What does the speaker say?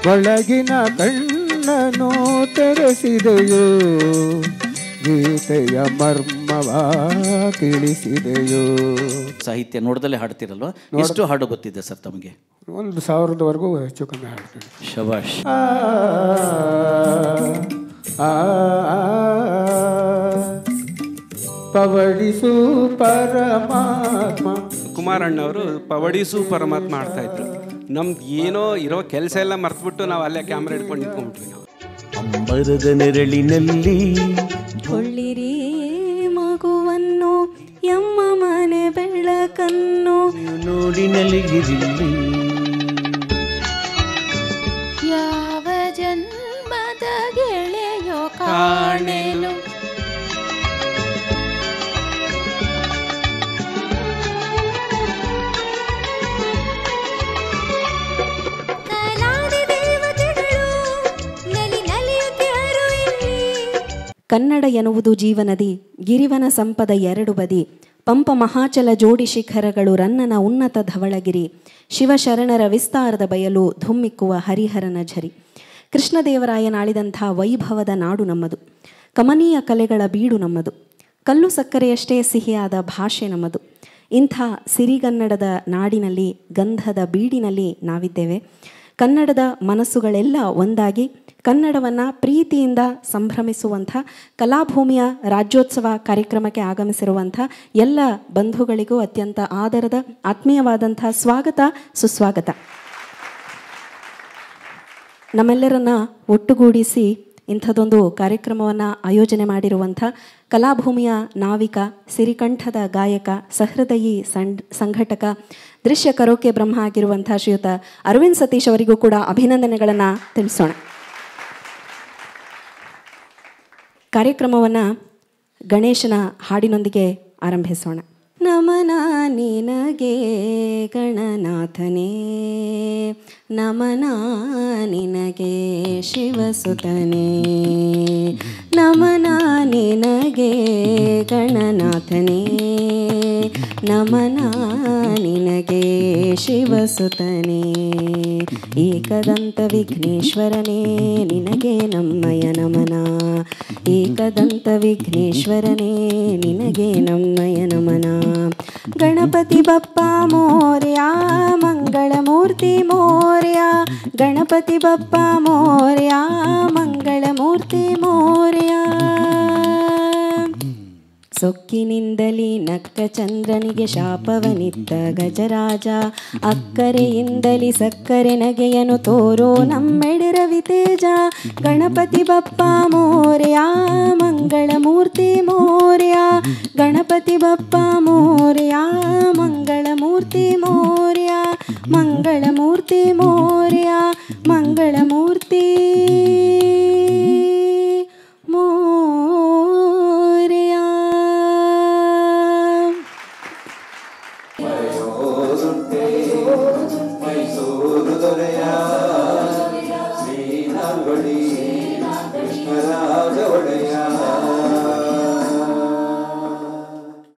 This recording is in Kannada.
ಒಳಗಿನ ಕಣ್ಣನು ತೆರೆಸಿದೆಯೋ, ಗೀತೆಯ ಮರ್ಮವ ತಿಳಿಸಿದೆಯೋ. ಸಾಹಿತ್ಯ ನೋಡ್ದಲ್ಲೇ ಹಾಡ್ತಿರಲ್ವ? ಎಷ್ಟು ಹಾಡು ಗೊತ್ತಿದೆ ಸರ್ ತಮಗೆ? 1000ವರೆಗೂ ಹೆಚ್ಚು ಕಮ್ಮಿ ಹಾಡ್ತೀನಿ. ಶಬಾಷ್. ಪವಡಿಸು ಪರಮಾತ್ಮ. ಕುಮಾರಣ್ಣವರು ಪವಡಿಸು ಪರಮಾತ್ಮ ಆಡ್ತಾ ಇದ್ರು. ನಮ್ದು ಏನೋ ಇರೋ ಕೆಲಸ ಎಲ್ಲ ಮರ್ತ್ಬಿಟ್ಟು ನಾವು ಅಲ್ಲೇ ಕ್ಯಾಮ್ರಾ ಹಿಡ್ಕೊಂಡು ನಿಂತ್ಕೊಂಡ್ಬಿಟ್ವಿ. ನಾವು ಅಂಬರದ ನೆರಳಿನಲ್ಲಿ ಕೊಳ್ಳಿರಿ ಮಗುವನ್ನು, ಎಮ್ಮ ಮನೆ ಬೆಳಕನ್ನು ನೋಡಿ ನಲಿಗಿರಿಲ್ಲಿ. ಯಾವ ಜನ್ಮದ ಗೆಳೆಯೋ ಕಾಣೆನು. ಕನ್ನಡ ಎನ್ನುವುದು ಜೀವನದಿ, ಗಿರಿವನ ಸಂಪದ ಎರಡು ಬದಿ. ಪಂಪ ಮಹಾಚಲ ಜೋಡಿ ಶಿಖರಗಳು, ರನ್ನನ ಉನ್ನತ ಧವಳಗಿರಿ. ಶಿವಶರಣರ ವಿಸ್ತಾರದ ಬಯಲು, ಧುಮ್ಮಿಕ್ಕುವ ಹರಿಹರನ ಝರಿ. ಕೃಷ್ಣದೇವರಾಯನಾಳಿದಂಥ ವೈಭವದ ನಾಡು ನಮ್ಮದು. ಕಮನೀಯ ಕಲೆಗಳ ಬೀಡು ನಮ್ಮದು. ಕಲ್ಲು ಸಕ್ಕರೆಯಷ್ಟೇ ಸಿಹಿಯಾದ ಭಾಷೆ ನಮ್ಮದು. ಇಂಥ ಸಿರಿಗನ್ನಡದ ನಾಡಿನಲ್ಲಿ, ಗಂಧದ ಬೀಡಿನಲ್ಲಿ ನಾವಿದ್ದೇವೆ. ಕನ್ನಡದ ಮನಸ್ಸುಗಳೆಲ್ಲ ಒಂದಾಗಿ ಕನ್ನಡವನ್ನು ಪ್ರೀತಿಯಿಂದ ಸಂಭ್ರಮಿಸುವಂಥ ಕಲಾಭೂಮಿಯ ರಾಜ್ಯೋತ್ಸವ ಕಾರ್ಯಕ್ರಮಕ್ಕೆ ಆಗಮಿಸಿರುವಂಥ ಎಲ್ಲ ಬಂಧುಗಳಿಗೂ ಅತ್ಯಂತ ಆದರದ ಆತ್ಮೀಯವಾದಂಥ ಸ್ವಾಗತ, ಸುಸ್ವಾಗತ. ನಮ್ಮೆಲ್ಲರನ್ನ ಒಟ್ಟುಗೂಡಿಸಿ ಇಂಥದ್ದೊಂದು ಕಾರ್ಯಕ್ರಮವನ್ನು ಆಯೋಜನೆ ಮಾಡಿರುವಂಥ ಕಲಾಭೂಮಿಯ ನಾವಿಕ, ಸಿರಿಕಂಠದ ಗಾಯಕ, ಸಹೃದಯಿ ಸಂಘಟಕ, ದೃಶ್ಯ ಕರೋಕೆ ಬ್ರಹ್ಮ ಆಗಿರುವಂಥ ಶ್ರೀಯುತ ಅರವಿಂದ್ ಸತೀಶ್ ಅವರಿಗೂ ಕೂಡ ಅಭಿನಂದನೆಗಳನ್ನು ತಿಳಿಸೋಣ. ಕಾರ್ಯಕ್ರಮವನ್ನು ಗಣೇಶನ ಹಾಡಿನೊಂದಿಗೆ ಆರಂಭಿಸೋಣ. ನಮನ ನಿನಗೆ ಗಣನಾಥನೇ, ನಮನ ನಿನಗೆ ಶಿವಸುತನೇ, ನಮನ ನಿನಗೆ ಗಣನಾಥನೇ, ನಮನ ನಿನಗೆ ಶಿವಸುತನೇ. ಏಕದಂತ ವಿಘ್ನೇಶ್ವರನೇ ನಿನಗೆ ನಮ್ಮಯ ನಮನ, ಏಕದಂತ ವಿಘ್ನೇಶ್ವರನೇ ನಿನಗೆ ನಮ್ಮಯ ನಮನ. ಗಣಪತಿ ಬಪ್ಪ ಮೋರ್ಯ, ಮಂಗಳಮೂರ್ತಿ ಮೋರ್ಯ, ಗಣಪತಿ ಬಪ್ಪ ಮೋರ್ಯ, ಮಂಗಳಮೂರ್ತಿ ಮೋರ್ಯ. ಸೊಕ್ಕಿನಿಂದಲಿ ನಕ್ಕ ಚಂದ್ರನಿಗೆ ಶಾಪವನಿತ್ತ ಗಜರಾಜ, ಅಕ್ಕರೆಯಿಂದಲಿ ಸಕ್ಕರೆ ನಗೆಯನು ತೋರೋ ನಮ್ಮೆಡೆರವಿ ತೇಜ. ಗಣಪತಿ ಬಪ್ಪ ಮೋರ್ಯ, ಮಂಗಳಮೂರ್ತಿ ಮೋರ್ಯ, ಗಣಪತಿ ಬಪ್ಪ ಮೋರ್ಯ, ಮಂಗಳಮೂರ್ತಿ ಮೋರ್ಯ, ಮಂಗಳಮೂರ್ತಿ ಮೋರ್ಯ, ಮಂಗಳಮೂರ್ತಿ ಮೋರ್ಯ. ಮೈಸೂರು ದೊರೆಯ